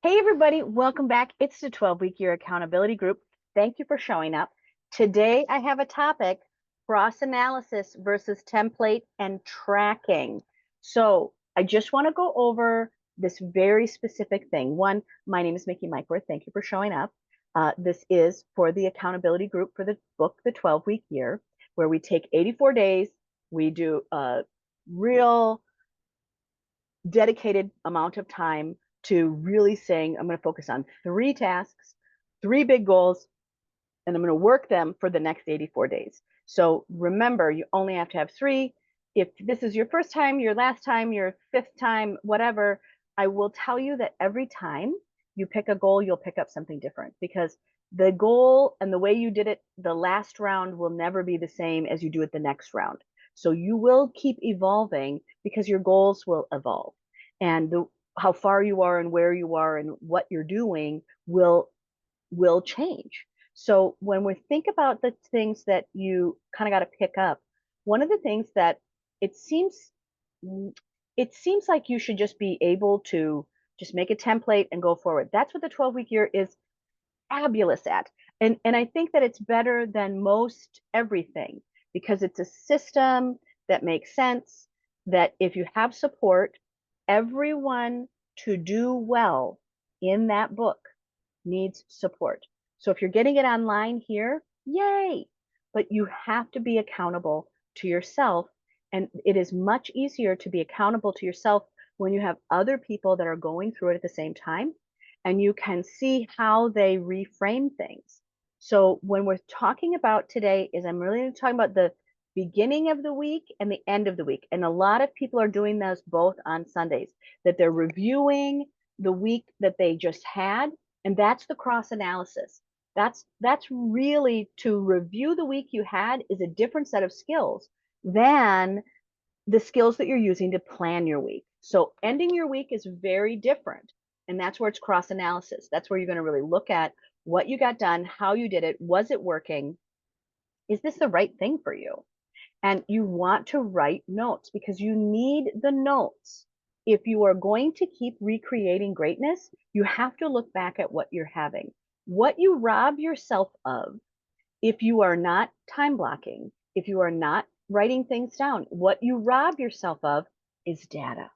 Hey, everybody, welcome back. It's the 12-week year accountability group. Thank you for showing up. Today, I have a topic, cross analysis versus template and tracking. So I just want to go over this very specific thing. One, my name is Mickey Myquworth. Thank you for showing up. This is for the accountability group for the book, The 12-Week Year, where we take 84 days. We do a real dedicated amount of time to really saying, I'm going to focus on 3 tasks, 3 big goals, and I'm going to work them for the next 84 days. So remember, you only have to have 3. If this is your first time, your last time, your 5th time, whatever, I will tell you that every time you pick a goal, you'll pick up something different because the goal and the way you did it the last round will never be the same as you do it the next round. So you will keep evolving because your goals will evolve. And how far you are and where you are and what you're doing will change. So when we think about the things that you kind of got to pick up, one of the things that it seems it seems like you should just be able to just make a template and go forward. That's what the 12-week year is fabulous at. And I think that it's better than most everything because it's a system that makes sense, that if you have support, everyone to do well in that book needs support. So if you're getting it online here, yay! But you have to be accountable to yourself. And it is much easier to be accountable to yourself when you have other people that are going through it at the same time and you can see how they reframe things. So when we're talking about today is I'm really talking about the beginning of the week and the end of the week. And a lot of people are doing those both on Sundays, that they're reviewing the week that they just had, and that's the cross analysis. That's really to review the week you had is a different set of skills than the skills that you're using to plan your week. So ending your week is very different. And that's where it's cross analysis. That's where you're going to really look at what you got done, how you did it, was it working? Is this the right thing for you? And you want to write notes because you need the notes. If you are going to keep recreating greatness, you have to look back at what you're having. What you rob yourself of if you are not time blocking, if you are not writing things down, what you rob yourself of is data.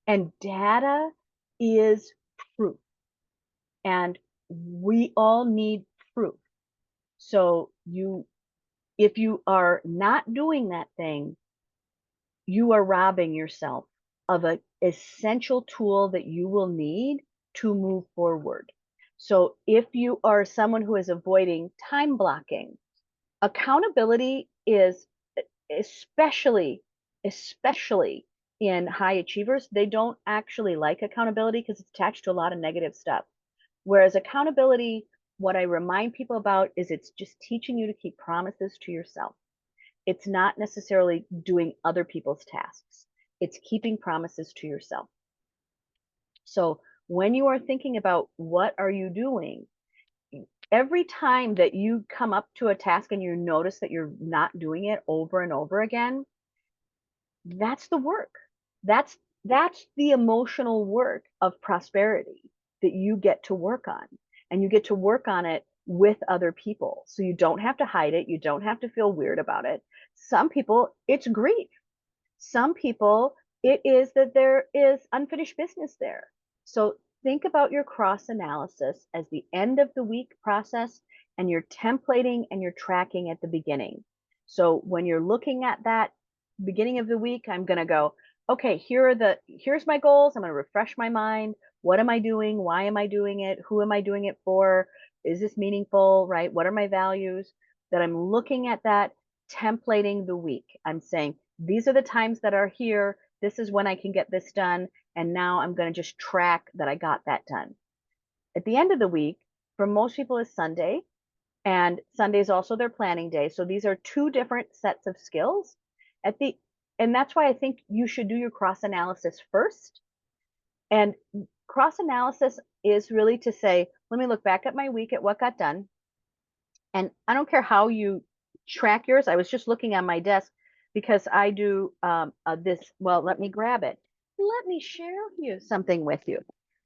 And data is proof. And we all need proof. So if you are not doing that thing, you are robbing yourself of an essential tool that you will need to move forward. So if you are someone who is avoiding time blocking, accountability is especially in high achievers, they don't actually like accountability because it's attached to a lot of negative stuff. Whereas accountability, what I remind people about is it's just teaching you to keep promises to yourself. It's not necessarily doing other people's tasks. It's keeping promises to yourself. So when you are thinking about what are you doing, every time that you come up to a task and you notice that you're not doing it over and over again, that's the work. That's the emotional work of prosperity that you get to work on. And you get to work on it with other people. So you don't have to hide it. You don't have to feel weird about it. Some people, it's grief. Some people, it is that there is unfinished business there. So think about your cross analysis as the end of the week process, and you're templating and you're tracking at the beginning. So when you're looking at that beginning of the week, I'm going to go, okay, here's my goals. I'm going to refresh my mind. What am I doing? Why am I doing it? Who am I doing it for? Is this meaningful, right? What are my values? That I'm looking at that, templating the week. I'm saying, these are the times that are here. This is when I can get this done. And now I'm going to just track that I got that done. At the end of the week, for most people, is Sunday. And Sunday is also their planning day. So these are 2 different sets of skills. And that's why I think you should do your cross analysis first. And cross analysis is really to say, let me look back at my week at what got done. And I don't care how you track yours. I was just looking on my desk because I do this. Well, let me grab it. Let me share something with you.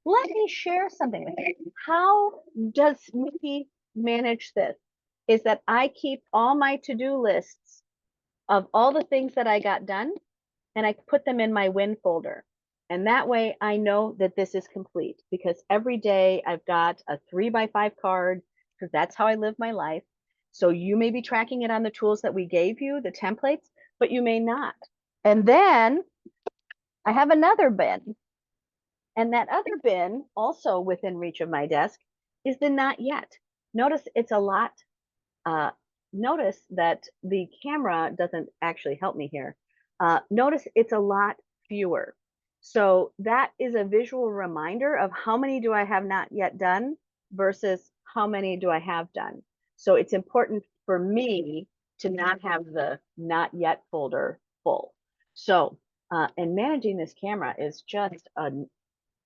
let me share something with you. How does Mickey manage this? Is that I keep all my to-do lists of all the things that I got done, and I put them in my win folder. And that way I know that this is complete, because every day I've got a 3x5 card, because that's how I live my life. So you may be tracking it on the tools that we gave you, the templates, but you may not. And then I have another bin. And that other bin, also within reach of my desk, is the not yet. Notice it's a lot. Uh, Notice that the camera doesn't actually help me here. Notice it's a lot fewer. So that is a visual reminder of how many do I have not yet done versus how many do I have done. So it's important for me to not have the not yet folder full. So, and managing this camera is just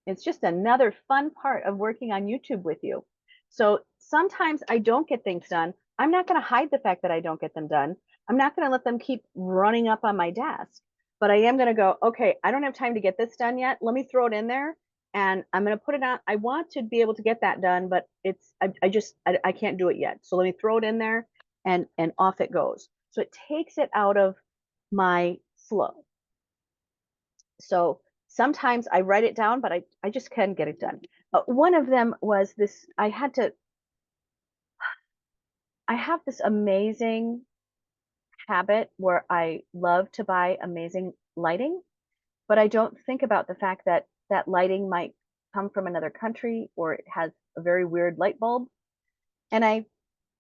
it's just another fun part of working on YouTube with you. So sometimes I don't get things done. I'm not going to hide the fact that I don't get them done. I'm not going to let them keep running up on my desk, but I am going to go, okay, I don't have time to get this done yet. Let me throw it in there and I'm going to put it on. I want to be able to get that done, but I can't do it yet. So let me throw it in there and off it goes. So it takes it out of my flow. So sometimes I write it down, but I just can't get it done. One of them was this, I have this amazing habit where I love to buy amazing lighting, but I don't think about the fact that that lighting might come from another country or it has a very weird light bulb. And I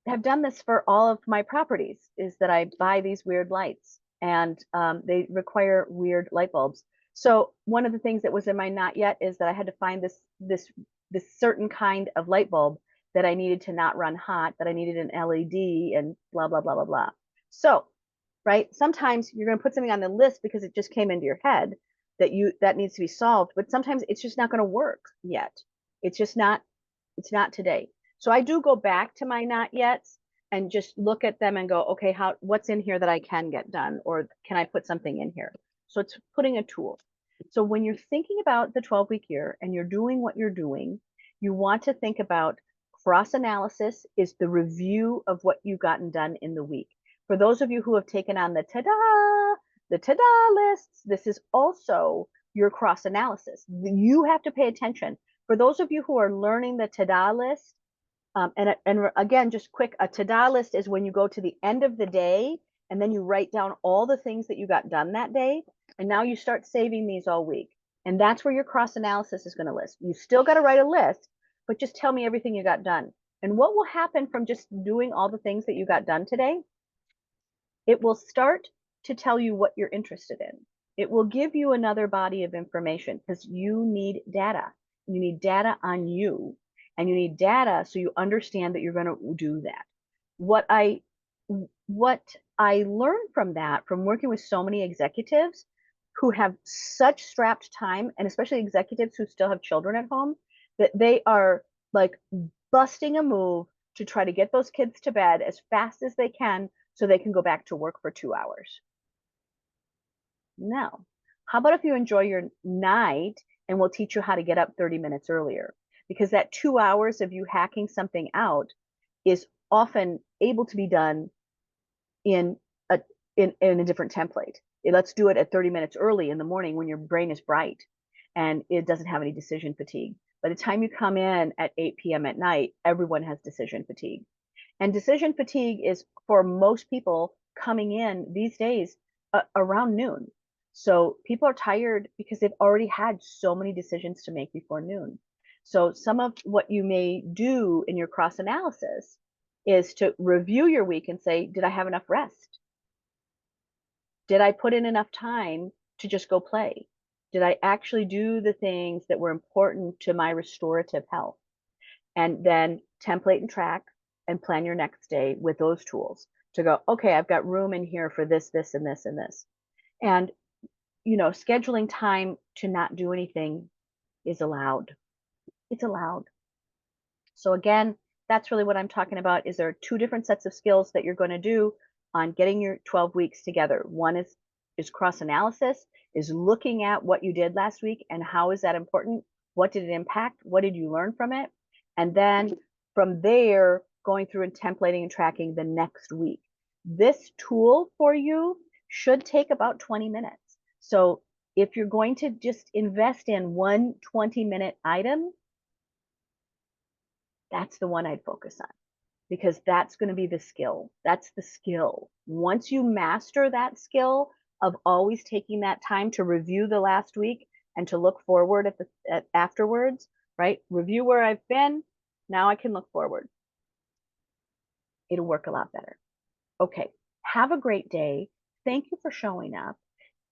have done this for all of my properties, is that I buy these weird lights and they require weird light bulbs. So one of the things that was in my not yet is that I had to find this certain kind of light bulb that I needed to not run hot, that I needed an LED and blah, blah, blah, blah, blah. So, right, sometimes you're going to put something on the list because it just came into your head that needs to be solved, but sometimes it's just not going to work yet. It's just not, it's not today. So I do go back to my not yets and just look at them and go, okay, what's in here that I can get done, or can I put something in here? So it's putting a tool. So when you're thinking about the 12-week year and you're doing what you're doing, you want to think about cross analysis is the review of what you've gotten done in the week. For those of you who have taken on the ta-da lists, this is also your cross analysis. You have to pay attention. For those of you who are learning the ta-da list, and again, just quick, a ta-da list is when you go to the end of the day and then you write down all the things that you got done that day. And now you start saving these all week. And that's where your cross analysis is going to list. You still got to write a list, but just tell me everything you got done. And what will happen from just doing all the things that you got done today? It will start to tell you what you're interested in. It will give you another body of information because you need data. You need data on you, and you need data so you understand that you're going to do that. What I learned from that, from working with so many executives who have such strapped time, and especially executives who still have children at home, that they are like busting a move to try to get those kids to bed as fast as they can so they can go back to work for 2 hours. No. How about if you enjoy your night and we'll teach you how to get up 30 minutes earlier? Because that 2 hours of you hacking something out is often able to be done in a different template. Let's do it at 30 minutes early in the morning when your brain is bright and it doesn't have any decision fatigue. By the time you come in at 8 p.m. at night, everyone has decision fatigue. And decision fatigue is, for most people, coming in these days around noon. So people are tired because they've already had so many decisions to make before noon. So some of what you may do in your cross analysis is to review your week and say, did I have enough rest? Did I put in enough time to just go play? Did I actually do the things that were important to my restorative health? And then template and track and plan your next day with those tools to go, okay, I've got room in here for this, this, and this, and this. And, scheduling time to not do anything is allowed. It's allowed. So again, that's really what I'm talking about. Is there 2 different sets of skills that you're going to do on getting your 12 weeks together. One is cross analysis, is looking at what you did last week and how is that important. What did it impact? What did you learn from it? And then from there, going through and templating and tracking the next week. This tool for you should take about 20 minutes. So if you're going to just invest in one 20-minute item, that's the one I'd focus on, because that's going to be the skill. That's the skill. Once you master that skill of always taking that time to review the last week and to look forward at afterwards, right? Review where I've been. Now I can look forward. It'll work a lot better. Okay. Have a great day. Thank you for showing up.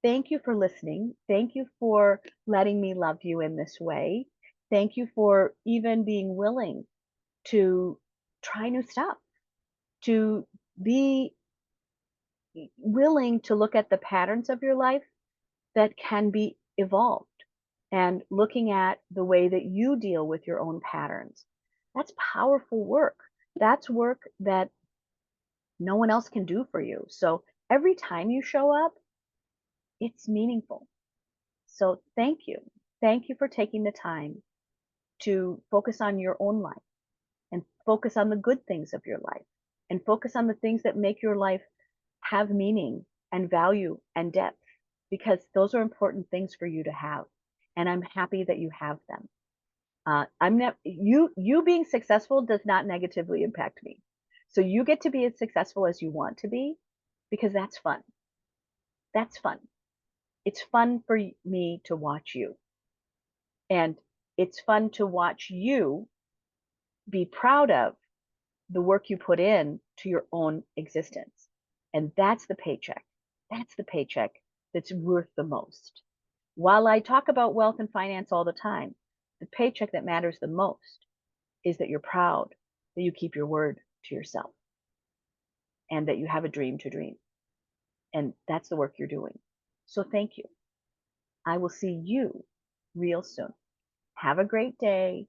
Thank you for listening. Thank you for letting me love you in this way. Thank you for even being willing to try new stuff, to be willing to look at the patterns of your life that can be evolved, and looking at the way that you deal with your own patterns. That's powerful work. That's work that no one else can do for you. So every time you show up, it's meaningful. So thank you. Thank you for taking the time to focus on your own life and focus on the good things of your life and focus on the things that make your life have meaning and value and depth, because those are important things for you to have. And I'm happy that you have them. You being successful does not negatively impact me. So you get to be as successful as you want to be, because that's fun. That's fun. It's fun for me to watch you. And it's fun to watch you be proud of the work you put in to your own existence. And that's the paycheck. That's the paycheck that's worth the most. While I talk about wealth and finance all the time, the paycheck that matters the most is that you're proud that you keep your word to yourself and that you have a dream to dream. And that's the work you're doing. So thank you. I will see you real soon. Have a great day.